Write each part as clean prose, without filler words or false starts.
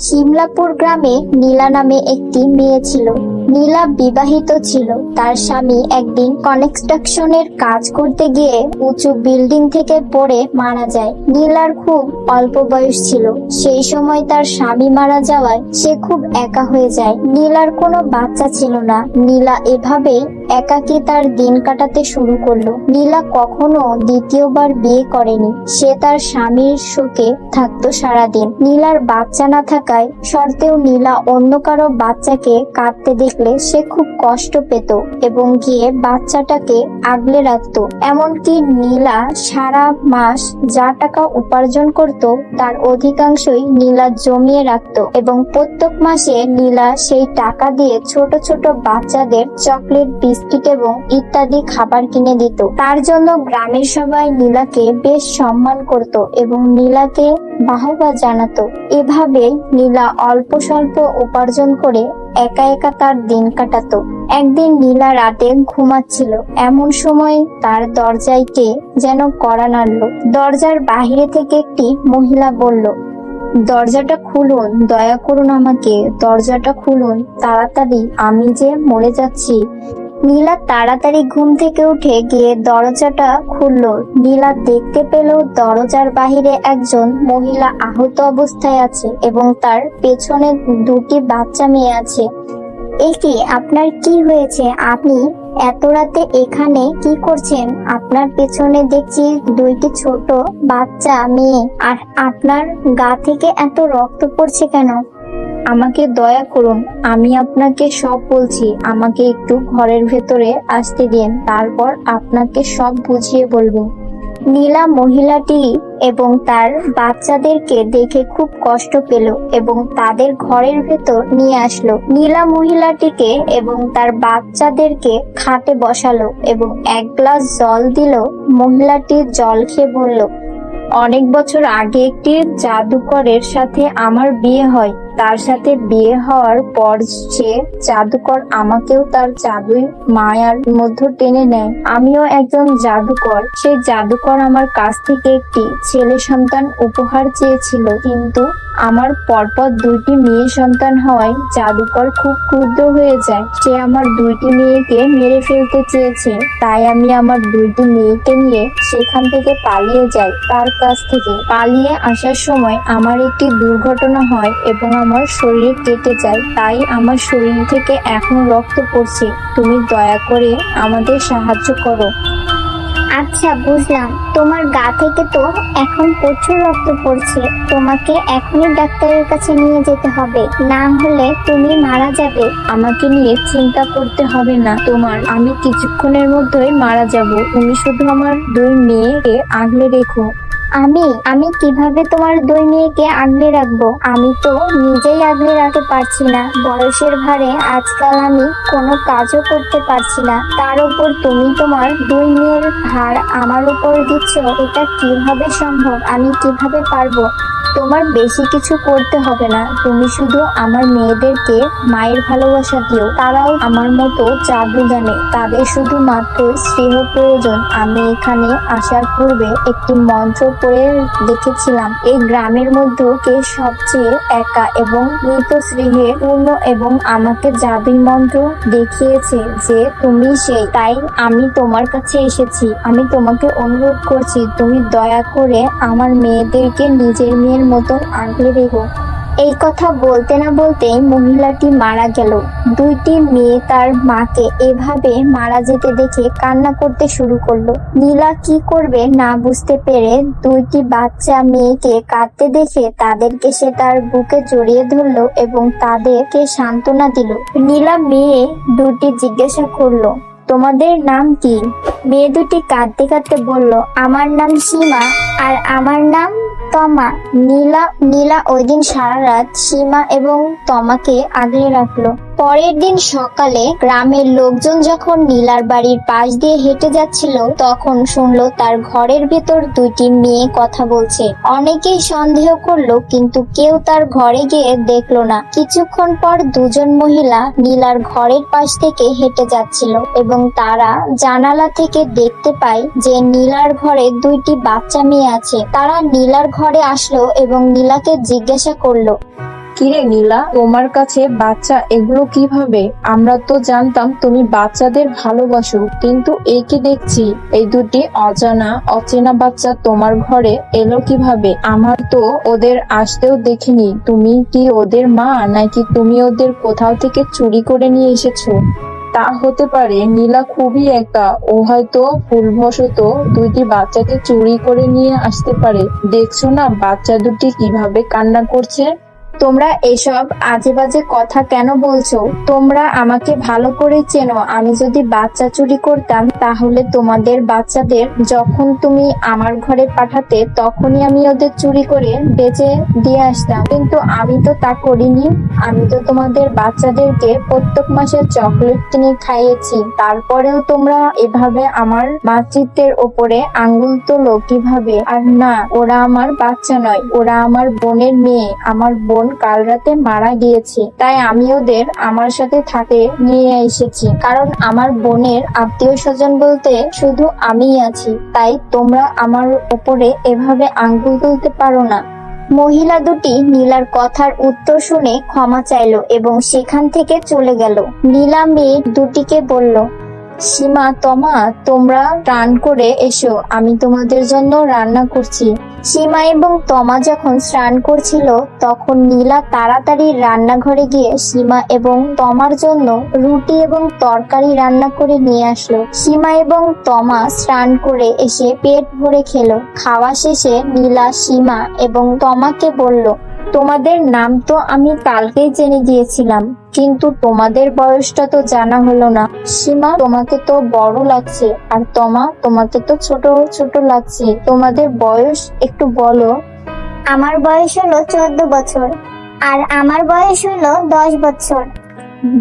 শিমলাপুর গ্রামে নীলা নামে একটি মেয়ে ছিল। নীলা বিবাহিত ছিল। তার স্বামী একদিন কনস্ট্রাকশনের কাজ করতে গিয়ে উঁচু বিল্ডিং থেকে পড়ে মারা যায়। নীলার খুব অল্প বয়স ছিল। সেই সময় তার স্বামী মারা যাওয়ায় সে খুব একা হয়ে যায়। নীলার কোনো বাচ্চা ছিল না। নীলা এভাবেই একাকী তার দিন কাটাতে শুরু করলো। নীলা কখনো দ্বিতীয়বার বিয়ে করেনি। সে তার স্বামীর শোকে থাকতো সারাদিন। নীলার বাচ্চা না থাকায় সত্ত্বেও নীলা অন্য কারো বাচ্চাকে কাঁদতে দেখলে সে খুব কষ্ট পেত এবং গিয়ে বাচ্চাটাকে আগলে রাখতো। এমনকি নীলা সারা মাস যা টাকা উপার্জন করত তার অধিকাংশই নীলা জমিয়ে রাখতো এবং প্রত্যেক মাসে নীলা সেই টাকা দিয়ে ছোট ছোট বাচ্চাদের চকলেট, বিস্কিট এবং ইত্যাদি খাবার কিনে দিত। তার জন্য গ্রামের সবাই নীলাকে বেশ সম্মান করত এবং নীলাকে বাহবা জানাতো। এভাবেই নীলা অল্প স্বল্প উপার্জন করে একা একা তার দিন কাটাতো। একদিন নীলা রাতে ঘুমাচ্ছিল, এমন সময় তার দরজায় কে যেন কড়া নাড়ল। দরজার বাহিরে থেকে একটি মহিলা বলল, দরজাটা খুলুন, দয়া করুন, আমাকে দরজাটা খুলুন তাড়াতাড়ি, আমি যে মরে যাচ্ছি। নীলা তাড়াতাড়ি ঘুম থেকে উঠে গিয়ে দরজাটা খুলল। নীলা দেখতে পেল দরজার বাহিরে একজন মহিলা আহত অবস্থায় আছে এবং তার পেছনে দুটি বাচ্চা মেয়ে আছে। কি, আপনার কি হয়েছে? আপনি এত রাতে এখানে কি করছেন? আপনার পেছনে দেখছি দুইটি ছোট বাচ্চা মেয়ে, আর আপনার গা থেকে এত রক্ত পড়ছে কেন? আমাকে দয়া করুন, আমি আপনাকে সব বলছি। আমাকে একটু ঘরের ভেতরে আসতে দিন, তারপর আপনাকে সব বুঝিয়ে বলবো। নীলা মহিলাটি এবং তার বাচ্চাদেরকে দেখে খুব কষ্ট পেল এবং তাদের ঘরের ভেতর নিয়ে আসলো। নীলা মহিলাটিকে এবং তার বাচ্চাদেরকে খাটে বসালো এবং এক গ্লাস জল দিল। মহিলাটি জল খেয়ে বলল, অনেক বছর আগে একটি জাদুকরের সাথে আমার বিয়ে হয়। তার সাথে বিয়ে হওয়ার পর সে জাদুকর আমাকেও তার জাদুই মায়ার মধ্যে টেনে নেয়। আমিও একজন জাদুকর। সেই জাদুকর আমার কাছ থেকে একটি ছেলে সন্তান উপহার চেয়েছিল, কিন্তু আমার পরপর দুইটি মেয়ে সন্তান হওয়ায় জাদুকর খুব ক্রুদ্ধ হয়ে যায়। সে আমার দুইটি মেয়েকে মেরে ফেলতে চেয়েছে। তাই আমি আমার দুইটি মেয়েকে নিয়ে সেখান থেকে পালিয়ে যাই। তার কাছ থেকে পালিয়ে আসার সময় আমার একটি দুর্ঘটনা হয় এবং আমার শরীর কেটে যায়। তাই আমার শরীর থেকে এখন রক্ত পড়ছে। তুমি দয়া করে আমাদের সাহায্য করো। আচ্ছা, বুঝলাম। তোমার গা থেকে তো এখন প্রচুর রক্ত পড়ছে। তোমাকে এখনই ডাক্তারের কাছে নিয়ে যেতে হবে, না হলে তুমি মারা যাবে। আমাকে নিয়ে চিন্তা করতে হবে না তোমার, আমি কিছুক্ষণের মধ্যেই মারা যাব। তুমি শুধু আমার দুই মেয়েকে আগলে রেখো। আমি কিভাবে তোমার দুই মেয়েকে আগলে রাখবো? আমি তো নিজেই আগলে রাখতে পারছি না। বয়সের ভারে আজকাল আমি কোনো কাজও করতে পারছি না। তার উপর তুমি তোমার দুই মেয়ের ভার আমার উপর দিচ্ছ। এটা কিভাবে সম্ভব? আমি কিভাবে পারবো? তোমার বেশি কিছু করতে হবে না। তুমি শুধু আমার মেয়েদেরকে মায়ের ভালোবাসা দিও। তারাও আমার মতো জাদু জানে। তাদের শুধুমাত্র স্নেহ প্রয়োজন। আমি এখানে আসার পূর্বে একটি মন্ত্র পড়ে দেখেছিলাম। এই গ্রামের মধ্যে কে সবচেয়ে একা এবং মৃত স্নেহে পূর্ণ এবং আমাকে জাদুই মন্ত্র দেখিয়েছে যে তুমি সেই। তাই আমি তোমার কাছে এসেছি। আমি তোমাকে অনুরোধ করছি, তুমি দয়া করে আমার মেয়েদেরকে নিজের মেয়ের মতন আগলে রেখো। এই কথা বলতে না বলতেই মহিলাটি মারা গেল। দুইটি মেয়ে তার মাকে এভাবে মারা যেতে দেখে কান্না করতে শুরু করলো। নীলা কি করবে না বুঝতে পেরে দুইটি বাচ্চা মেয়েকে কাঁদতে দেখে তাদেরকে সে তার বুকে জড়িয়ে ধরলো এবং তাদেরকে সান্ত্বনা দিল। নীলা মেয়ে দুটি জিজ্ঞাসা করলো, তোমাদের নাম কি? মেয়ে দুটি কাঁদতে কাঁদতে বলল, আমার নাম সীমা আর আমার নাম তমা। নীলা ওই দিন সারা রাত সীমা এবং তমাকে আগলে রাখলো। পরের দিন সকালে গ্রামের লোকজন যখন নীলার বাড়ির পাশ দিয়ে হেঁটে যাচ্ছিল, তখন শুনলো তার ঘরের ভেতর দুইটি মেয়ে কথা বলছে। অনেকেই সন্দেহ করলো, কিন্তু কেউ তার ঘরে গিয়ে দেখলো না। কিছুক্ষণ পর দুজন মহিলা নীলার ঘরের পাশ থেকে হেঁটে যাচ্ছিল এবং তারা জানালা থেকে দেখতে পায় যে নীলার ঘরে দুইটি বাচ্চা মেয়ে আছে। তারা নীলার ঘরে আসলো এবং নীলাকে জিজ্ঞাসা করলো, কিরে নীলা, তোমার কাছে বাচ্চা এগুলো কিভাবে? আমরা তো জানতাম তুমি বাচ্চাদের ভালোবাসো, কিন্তু একে দেখছি এই দুটি অচেনা বাচ্চা তোমার ঘরে এলো কিভাবে? আমার তো ওদের আসতেও দেখিনি। তুমি কি ওদের মা, নাকি তুমি ওদের কোথাও থেকে চুরি করে নিয়ে এসেছো? তা হতে পারে। নীলা খুবই একা, ও হয়তো ভুলবশত দুইটি বাচ্চাকে চুরি করে নিয়ে আসতে পারে। দেখছো না বাচ্চা দুটি কিভাবে কান্না করছে? তোমরা এসব আজে বাজে কথা কেন বলছো? তোমরা আমাকে ভালো করে চেনো। আমি যদি বাচ্চা চুরি করতাম তাহলে তোমাদের বাচ্চাদের যখন তুমি আমার ঘরে পাঠাতে তখনই আমি ওদের চুরি করে বেচে দিয়ে আসতাম, কিন্তু আমি তো তা করিনি। আমি তো তোমাদের বাচ্চাদেরকে প্রত্যেক মাসে চকলেট কিনে খাইয়েছি। তারপরেও তোমরা এভাবে আমার মাতৃত্বের ওপরে আঙ্গুল তোলো কিভাবে? আর না, ওরা আমার বাচ্চা নয়, ওরা আমার বোনের মেয়ে। আমার বোন কাল রাতে মারা গিয়েছে, তাই আমি ওদের আমার সাথে থাকে নিয়ে এসেছি। কারণ আমার বোনের আত্মীয় স্বজন বলতে শুধু আমিই আছি, তাই তোমরা আমার ওপরে এভাবে আঙ্গুল তুলতে পারো না। মহিলা দুটি নীলার কথার উত্তর শুনে ক্ষমা চাইলো এবং সেখান থেকে চলে গেল। নীলা মেয়ে দুটিকে বলল, সীমা, তমা, তোমরা রান করে এসো, আমি তোমাদের জন্য রান্না করছি। সীমা এবং তমা যখন স্নান করছিল তখন নীলা তাড়াতাড়ি রান্নাঘরে গিয়ে সীমা এবং তমার জন্য রুটি এবং তরকারি রান্না করে নিয়ে আসলো। সীমা এবং তমা স্নান করে এসে পেট ভরে খেলো। খাওয়া শেষে নীলা সীমা এবং তমাকে বলল, তোমাদের নাম তো আমি কালকেই জেনে গিয়েছিলাম, কিন্তু তোমাদের বয়সটা তো জানা হলো না। সীমা, তোমাকে তো বড় লাগছে, আর তমা, তোমাকে তো ছোট ছোট লাগছে। তোমাদের বয়স একটু বলো। আমার বয়স হলো 14 বছর, আর আমার বয়স হলো 10 বছর।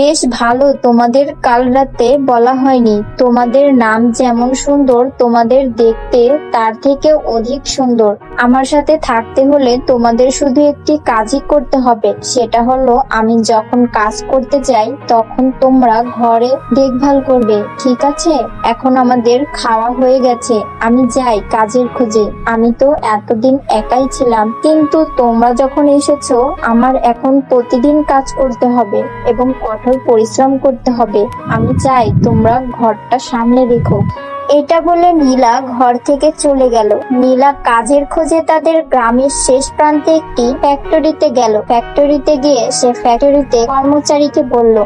বেশ ভালো, তোমাদের কাল রাতে বলা হয়নি। তোমাদের নাম যেমন সুন্দর, তোমাদের দেখতে তার থেকে অধিক সুন্দর। আমার সাথে থাকতে হলে তোমাদের শুধু একটি কাজই করতে হবে, সেটা হলো আমি যখন কাজ করতে যাই তখন তোমরা ঘরে দেখভাল করবে, ঠিক আছে? এখন আমাদের খাওয়া হয়ে গেছে, আমি যাই কাজের খোঁজে। আমি তো এতদিন একাই ছিলাম, কিন্তু তোমরা যখন এসেছো আমার এখন প্রতিদিন কাজ করতে হবে এবং কঠোর পরিশ্রম করতে হবে। আমি চাই তোমরা ঘরটা সামলে রেখো। এটা বলে নীলা ঘর থেকে চলে গেল। নীলা কাজের খোঁজে তাদের গ্রামের শেষ প্রান্তে একটি ফ্যাক্টরিতে গেল। ফ্যাক্টরিতে গিয়ে সে ফ্যাক্টরিতে কর্মচারীকে বলল,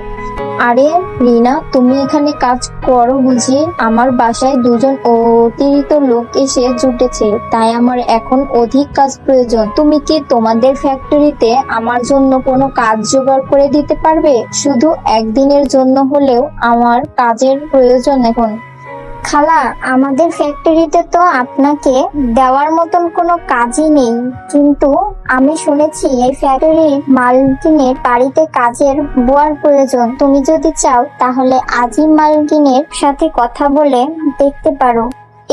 আরে রিনা, তুমি এখানে কাজ করো বুঝি? আমার বাসায় দুজন অতিরিক্ত লোক এসে জুটেছে, তাই আমার এখন অধিক কাজ প্রয়োজন। তুমি কি তোমাদের ফ্যাক্টরিতে আমার জন্য কোনো কাজ জোগাড় করে দিতে পারবে? শুধু একদিনের জন্য হলেও আমার কাজের প্রয়োজন এখন। খালা, আমাদের ফ্যাক্টরিতে তো আপনাকে দেওয়ার মতন কোনো কাজই নেই, কিন্তু আমি শুনেছি এই ফ্যাক্টরির মালকিনের বাড়িতে কাজের বুয়ার প্রয়োজন। তুমি যদি চাও তাহলে আজই মালকিনের সাথে কথা বলে দেখতে পারো।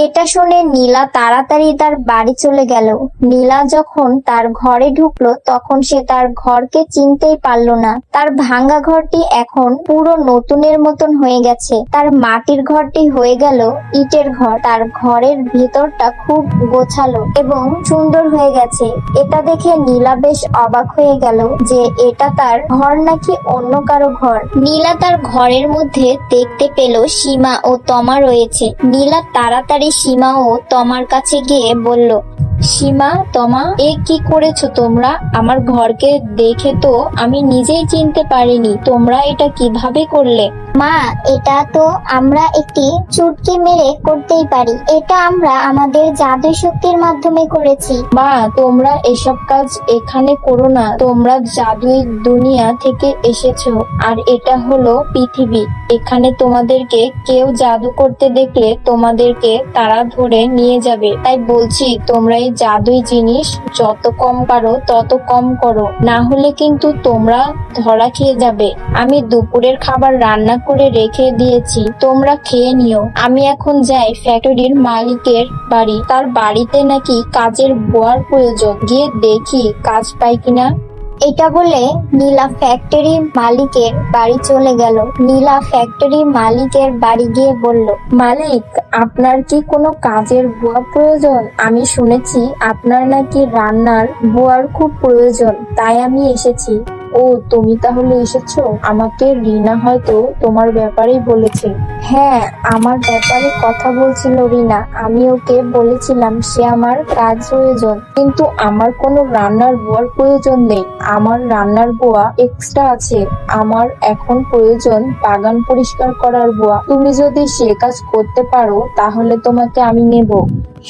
এটা শুনে নীলা তাড়াতাড়ি তার বাড়ি চলে গেল। নীলা যখন তার ঘরে ঢুকলো তখন সে তার ঘরকে চিনতেই পারলো না। তার ভাঙা ঘরটি এখন পুরো নতুনের মতন হয়ে গেছে। তার মাটির ঘরটি হয়ে গেল ইটের ঘর। তার ঘরের ভিতরটা খুব গোছালো এবং সুন্দর হয়ে গেছে। এটা দেখে নীলা বেশ অবাক হয়ে গেল যে এটা তার ঘর নাকি অন্য কারো ঘর। নীলা তার ঘরের মধ্যে দেখতে পেল সীমা ও তমা রয়েছে। নীলা তাড়াতাড়ি সীমা ও তমার কাছে গিয়ে বলল, সীমা, তমা, এ কি করেছো তোমরা? আমার ঘরকে দেখে তো আমি নিজেই চিনতে পারিনি, তোমরা এটা কিভাবে করলে? মা, এটা তো আমরা একটি চুটকি মেরে করতেই পারি। এটা আমরা আমাদের জাদু শক্তির মাধ্যমে করেছি। মা, তোমরা এসব কাজ এখানে করো না। তোমরা জাদুই দুনিয়া থেকে এসেছো, আর এটা হলো পৃথিবী। এখানে তোমাদেরকে কেউ জাদু করতে দেখলে তোমাদেরকে তারা ধরে নিয়ে যাবে। তাই বলছি, তোমরা এই জাদুই জিনিস যত কম পারো তত কম করো, না হলে কিন্তু তোমরা ধরা খেয়ে যাবে। আমি দুপুরের খাবার রান্না করে রেখে দিয়েছি, তোমরা খেয়ে নিও। আমি এখন যাই ফ্যাক্টরির মালিকের বাড়ি। তার বাড়িতে নাকি কাজের বুয়ার প্রয়োজন, গিয়ে দেখি কাজ পাই কিনা। এটা বলে নীলা ফ্যাক্টরি মালিকের বাড়ি চলে গেল। নীলা ফ্যাক্টরি মালিকের বাড়ি গিয়ে বলল, মালিক, আপনার কি কোনো কাজের বুয়া প্রয়োজন? আমি শুনেছি আপনার নাকি রান্নার বুয়ার খুব প্রয়োজন, তাই আমি এসেছি। ও, তুমি তাহলে এসেছো? আমাকে রিনা হয়তো তোমার ব্যাপারেই বলেছে। হ্যাঁ, আমার ব্যাপারে কথা বলছিল রিনা। আমি ওকে বলেছিলাম সে আমার কাজ প্রয়োজন, কিন্তু আমার কোনো রান্নার বুয়ার প্রয়োজন নেই। আমার রান্নার বুয়া এক্সট্রা আছে। আমার এখন প্রয়োজন বাগান পরিষ্কার করার বুয়া। তুমি যদি সে কাজ করতে পারো তাহলে তোমাকে আমি নেব।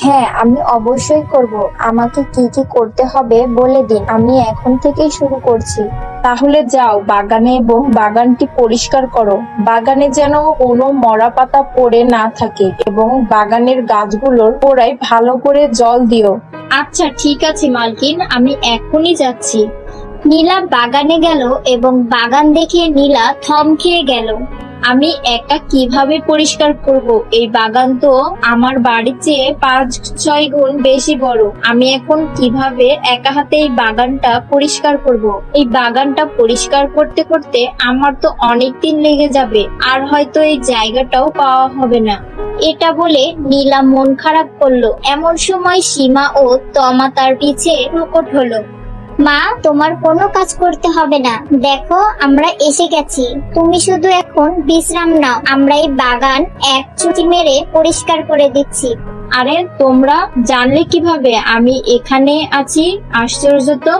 হ্যাঁ, আমি অবশ্যই করব। আমাকে কি কি করতে হবে বলে দিন, আমি এখন থেকেই শুরু করছি। তাহলে যাও বাগানে এবং বাগানটি পরিষ্কার করো। বাগানে যেন কোনো মরা পাতা পড়ে না থাকে এবং বাগানের গাছগুলোর গোড়ায় ভালো করে জল দিও। আচ্ছা ঠিক আছে মালকিন, আমি এখনই যাচ্ছি। নীলা বাগানে গেল এবং বাগান দেখে নীলা থম খেয়ে গেল। আমি একা কিভাবে পরিষ্কার করব? এই বাগান তো আমার বাড়ির চেয়ে 5-6 গুণ বেশি বড়। আমি এখন কিভাবে একা হাতে এই বাগানটা পরিষ্কার করব? এই বাগানটা পরিষ্কার করতে করতে আমার তো অনেক দিন লেগে যাবে, আর হয়তো এই জায়গাটাও পাওয়া হবে না। এটা বলে নীলা মন খারাপ করলো। এমন সময় সীমা ও তমা তার পিছে প্রকট হলো। মা, তোমার কোনো কাজ করতে হবে না, দেখো আমরা এসে গেছি। তুমি শুধু এখন বিশ্রাম নাও, আমরা এই বাগান এক চুটি মেরে পরিষ্কার করে দিচ্ছি। আরে তোমরা জানলে কিভাবে আমি এখানে আছি? আশ্চর্য তো।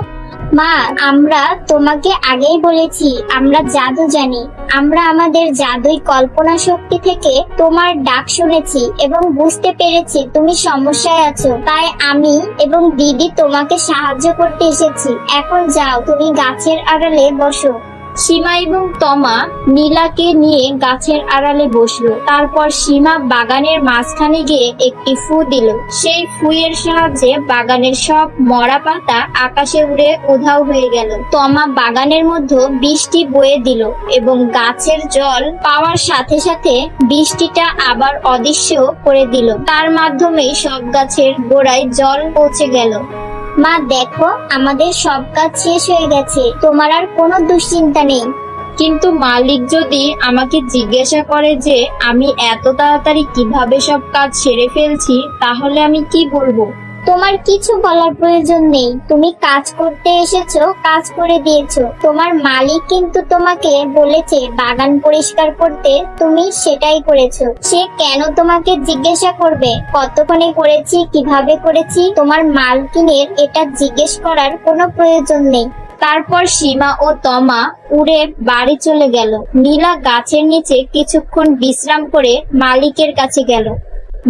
মা, আমরা তোমাকে আগেই বলেছি আমরা জাদু জানি। আমরা আমাদের জাদুই কল্পনা শক্তি থেকে তোমার ডাক শুনেছি এবং বুঝতে পেরেছি তুমি সমস্যায় আছো, তাই আমি এবং দিদি তোমাকে সাহায্য করতে এসেছি। এখন যাও, তুমি গাছের আড়ালে বসো। সীমা এবং তমা নীলাকে নিয়ে গাছের আড়ালে বসলো। তারপর সীমা বাগানের মাঝখানে গিয়ে একটি ফু দিল। সেই ফুয়ের সাহায্যে বাগানের সব মরা পাতা আকাশে উড়ে উধাও হয়ে গেল। তমা বাগানের মধ্যে বৃষ্টি বয়ে দিল এবং গাছের জল পাওয়ার সাথে সাথে বৃষ্টিটা আবার অদৃশ্য করে দিল। তার মাধ্যমে সব গাছের গোড়ায় জল পৌঁছে গেল। মা দেখো, আমাদের সব কাজ শেষ হয়ে গেছে, তোমার আর কোনো দুশ্চিন্তা নেই। কিন্তু মালিক যদি আমাকে জিজ্ঞাসা করে যে আমি এত তাড়াতাড়ি কিভাবে সব কাজ সেরে ফেলছি, তাহলে আমি কি বলবো? তোমার কিছু বলার প্রয়োজন নেই। তুমি কাজ করতে এসেছো, কাজ করে দিয়েছো। তোমার মালিক কিন্তু তোমাকে বলেছে বাগান পরিষ্কার করতে, তুমি সেটাই করেছো। সে কেন তোমাকে জিজ্ঞাসা করবে কতক্ষণে করেছি, কিভাবে করেছি? তোমার মালকিনের এটা জিজ্ঞেস করার কোনো প্রয়োজন নেই। তারপর সীমা ও তমা উড়ে বাড়ি চলে গেল। নীলা গাছের নিচে কিছুক্ষণ বিশ্রাম করে মালিকের কাছে গেল।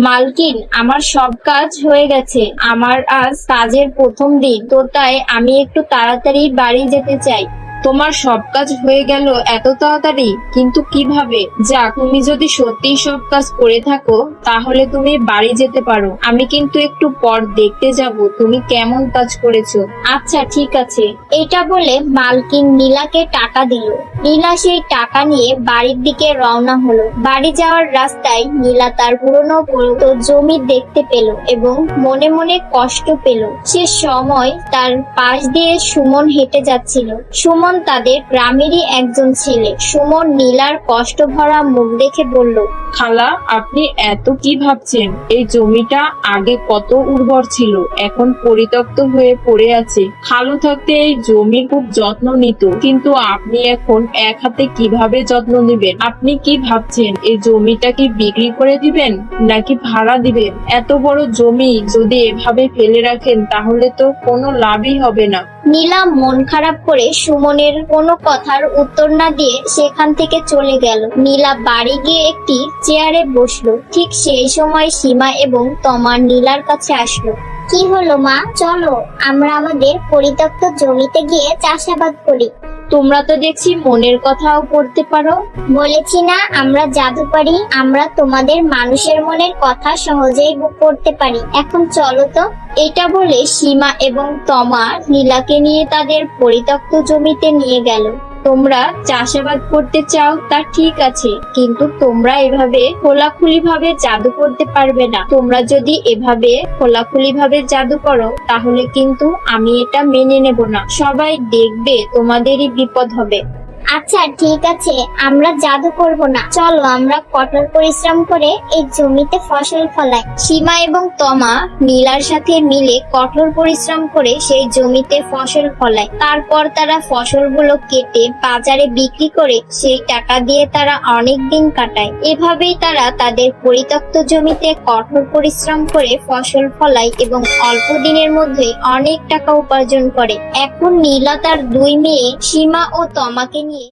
মালকিন, আমার সব কাজ হয়ে গেছে। আমার আজ কাজের প্রথম দিন, তো তাই আমি একটু তাড়াতাড়ি বাড়ি যেতে চাই। তোমার সব কাজ হয়ে গেল এত তাড়াতাড়ি? কিন্তু কিভাবে? যাক, তুমি যদি সত্যি সব কাজ করে থাকো তাহলে তুমি বাড়ি যেতে পারো। আমি কিন্তু একটু পর দেখতে যাব তুমি কেমন কাজ করেছো। আচ্ছা ঠিক আছে। এটা বলে মালকিন নীলাকে টাকা দিল। নীলা সেই টাকা নিয়ে বাড়ির দিকে রওনা হলো। বাড়ি যাওয়ার রাস্তায় নীলা তার পুরনো জমি দেখতে পেল এবং মনে মনে কষ্ট পেল। সে সময় তার পাশ দিয়ে সুমন হেঁটে যাচ্ছিল। সুমন তাদের গ্রামেরই একজন ছেলে। সুমন নীলার কষ্ট ভরা মুখ দেখে বলল, খালা, আপনি এত কি ভাবছেন? এই জমিটা আগে কত উর্বর ছিল, এখন পরিত্যক্ত হয়ে পড়ে আছে। খালু থাকতে এই জমির খুব যত্ন নিত, কিন্তু আপনি এখন এক হাতে কিভাবে যত্ন নেবেন? আপনি কি ভাবছেন এই জমিটা কি বিক্রি করে দিবেন নাকি ভাড়া দিবেন? এত বড় জমি যদি এভাবে ফেলে রাখেন তাহলে তো কোনো লাভই হবে না। নীলা মন খারাপ করে সুমনের কোনো কথার উত্তর না দিয়ে সেখান থেকে চলে গেল। নীলা বাড়ি গিয়ে একটি চেয়ারে বসলো। ঠিক সেই সময় সীমা এবং তমা নীলার কাছে আসলো। কি হলো মা, চলো আমরা আমাদের পরিত্যক্ত জমিতে গিয়ে চাষাবাদ করি। তোমরা তো দেখছি মনের কথাও পড়তে পারো। বলেছি না আমরা জাদু পারি, আমরা তোমাদের মানুষের মনের কথা সহজেই পড়তে পারি। এখন চলো তো। এটা বলে সীমা এবং তমা নীলাকে নিয়ে তাদের পরিত্যক্ত জমিতে নিয়ে গেল। তোমরা চাষাবাদ করতে চাও তা ঠিক আছে, কিন্তু তোমরা এভাবে খোলাখুলি ভাবে জাদু করতে পারবে না। তোমরা যদি এভাবে খোলাখুলি ভাবে জাদু করো তাহলে কিন্তু আমি এটা মেনে নেব না। সবাই দেখবে তোমাদেরই বিপদ হবে। আচ্ছা ঠিক আছে, আমরা জাদু করব না, চলো আমরা কঠোর পরিশ্রম করে এই জমিতে ফসল ফলাই। সীমা এবং তমা নীলার সাথে মিলে কঠোর পরিশ্রম করে সেই জমিতে ফসল ফলায়। তারপর তারা ফসলগুলো কেটে বাজারে বিক্রি করে সেই টাকা দিয়ে তারা অনেক দিন কাটায়। এভাবেই তারা তাদের পরিত্যক্ত জমিতে কঠোর পরিশ্রম করে ফসল ফলায় এবং অল্প দিনের মধ্যে অনেক টাকা উপার্জন করে। এখন নীলা তার দুই মেয়ে সীমা ও তমাকে নিয়ে